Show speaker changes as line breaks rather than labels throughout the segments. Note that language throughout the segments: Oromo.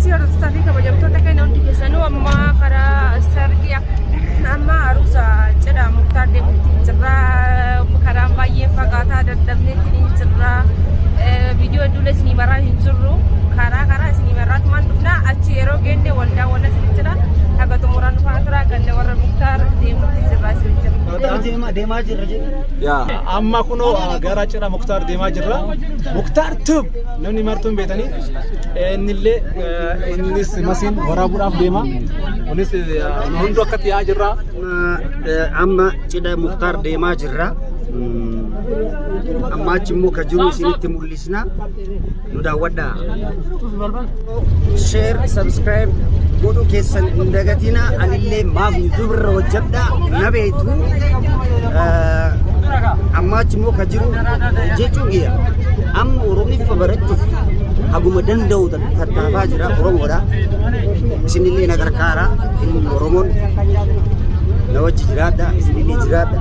أسير تستفيد كبجمتو تكين أنتي كسانو أما كرا سرقيا أما أروسا جرا مختار دبتين جرا كرام بايه فقاتا دردمني تين جرا فيديو دوله سني مرة هنجرو كرا سني مرة تمان دفنا أشيرو جنده ولا سنجرا هذا تمران فاترا جنده ورا مختار ديمو جرا سنجرا
ديما جرا
يا أما كنو غارا جرا مختار ديما جرا مختار توب نمني مرتون بيتاني نيلي نيس مسين ورا براف ديما ونيس نهندو كتيا جرا
أما جدا مختار ديما جرا أما جمو كجوم سنتي مولسنا نودا ودا شير سبسكرايب قولوا كيسن ندقتنا عن اللي ما بيدبر وجبدا نبيتو أما جمو كجوم جيتوغيا أم وروني فبرتو أقوم دندو تتفاجرا ورمورا سنلي نغركارا ورمون نوجه جرادا سنلي جرادا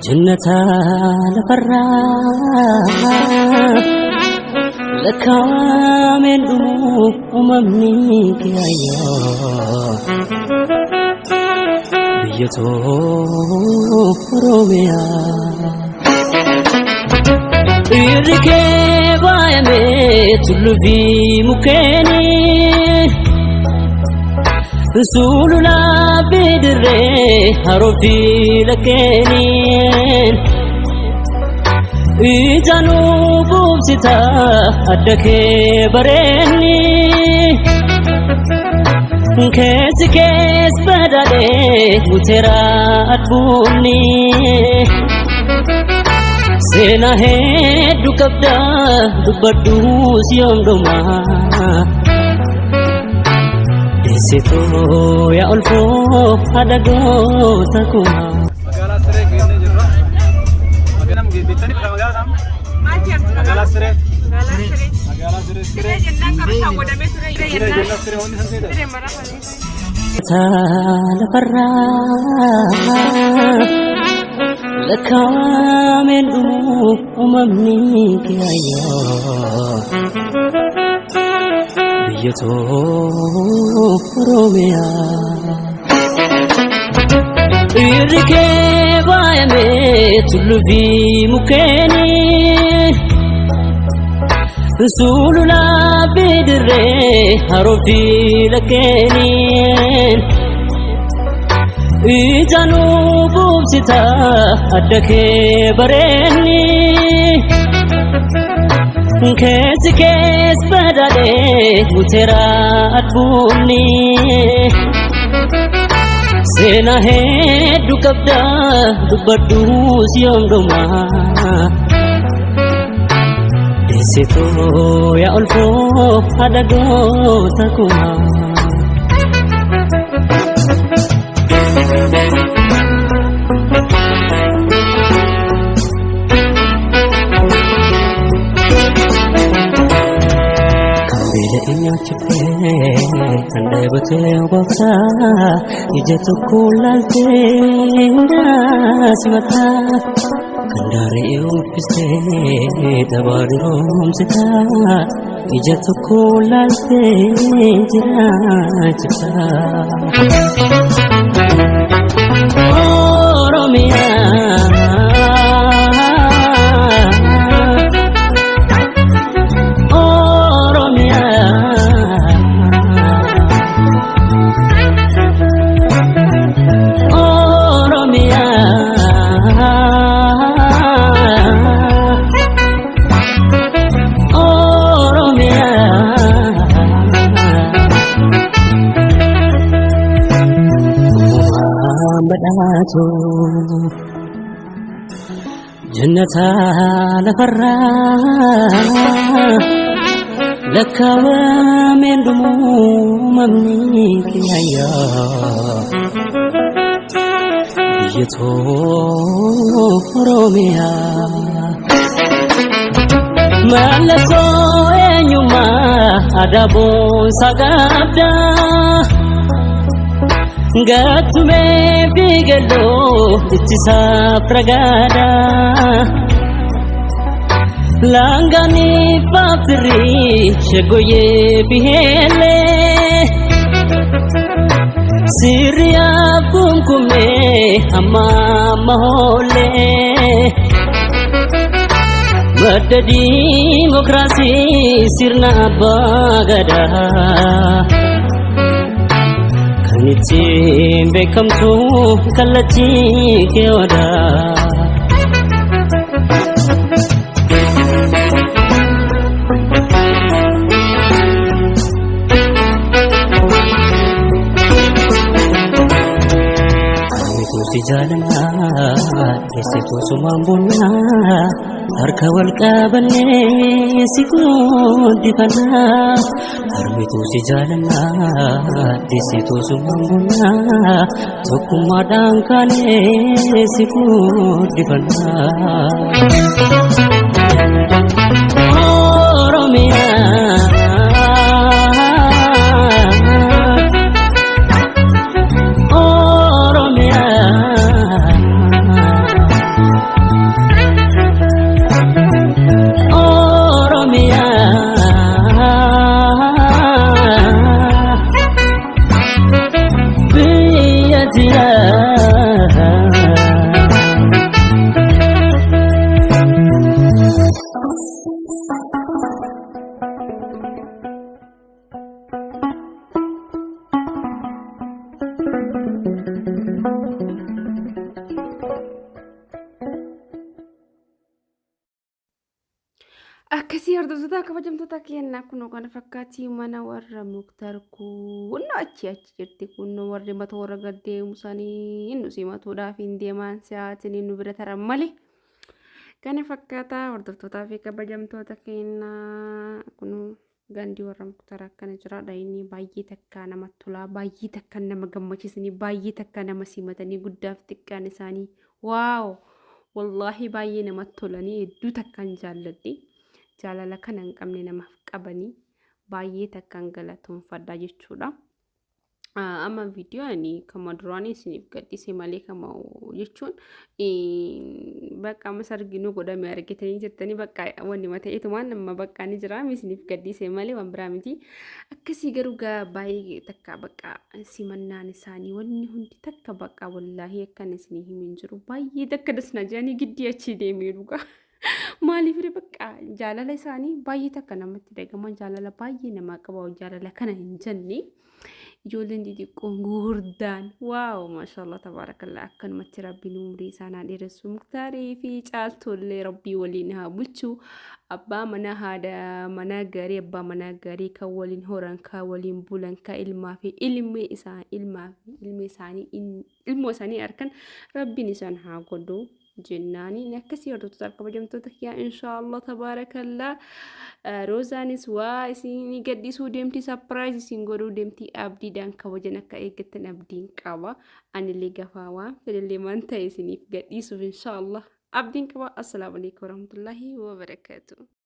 جنة لفرا لكامل أممنيك يا بيتو روميا إركب عيمت اللي مكاني رسولنا بدري هروفي لكنين إجانو بوبستا أدك بريني كيس كيس بدالي مترا أدبوني سينا هيدو كبدا دبادوس يوم دوما Situ ya ulfu ada dosa kuma.
Magala sere gini jero. Magala mungkin bitani pada magala sam. Magala sere. Magala sere. Sere jenna karena wadah mesre. Jenna sere oni sanse. Sere marah kali.
Tal perra. Lekamen umamni kiayo. Biyyato Oromiya Irkee baay'amee tulluufi mukeeni Sulula bidre harufi lakenin Ijanu bubsita addake bareni Kesi kes badale mutera adbuni Sena hedu kabda dubaddu siyongoma Desitu ya ulfu adago takuma Kambile inya cepe kandai bote obaksa Ijatu kulalte ndas mata Kandari ufiste tabadirom sita Ijatu kulalte jira cipta Oromia badatu jannata lafarra lakawa mendumu mamni kiyaya yeto oromia malato enyuma adabo sagabda Gatume figelo ittisa pragada Langani fatri shagoye bihele Siria kumkume amma mahole Badda demokrasi sirna bagada Nitin bekam tu kalachi keoda Itu si jalana desitu sumambuna harka wal qabane siku dipana Armitu si jalana desitu sumambuna sukuma dangkane siku dipana Oromia
Akkasii hordoftoota kabajamtoota keenyaa kun kana fakkaatti mana warra Muktar kun achi jirti kun warri matoora gaddeemu sanii nu simatuudhaaf hin deemaan sa'aatiin nu bira taran malee kana fakkaata hordoftoota fi kabajamtoota keenyaa kun gandi warra Muktar akkana jiraadha inni baay'ee takka namatti tola baay'ee takka nama gammachiisanii baay'ee takka nama simatanii guddaaf xiqqaan isaanii waaw wallahi baay'ee namatti tolanii hedduu takkaan jaalladhi. Jaalala kana hin qabne namaaf qabanii baay'ee takkaan galatoomfadha jechuudha. Amma viidiyoon kama duraanii isiniif gadhiise malee kama jechuun bakka amma sarginuu godhame argitanii jirtanii bakka wanni mata'eetumaan amma bakka ni jira isiniif gadhiise malee waan biraa miti. Akkasii garuu baay'ee takka bakka simannaan isaanii wanni hundi takka bakka wallaahi akkan isinii himin jiru baay'ee takka dasna jedhanii giddii achi deemee dhugaa. Maaliif bakka
jaalala isaanii baay'ee takka namatti dhagama jaalala baay'ee nama qaba jaalala kana hin jenne ijoolleen xixiqqoon gurguddaan waaw maashaallah tabaarakallaa akkanumatti rabbiin umrii isaanii dheeressu muktaarii fi caaltollee rabbii waliin haa bulchu abbaa mana haadha mana gaarii abbaa mana gaarii kan waliin horan kan waliin bulan kan ilmaa fi ilmi isaanii arkan rabbiin isaan haa godhu جناني نكسي ورد تركب جمتك يا إن شاء الله تبارك الله روزانيس واسيني قدي سو ديمتي سبرايز سينغورو ديمتي أبدي دان كوجنك إيجتن أبدين كوا أنا اللي قفاوا في اللي ما انتهي سيني قدي سو إن شاء الله أبدين كوا السلام عليكم ورحمة الله وبركاته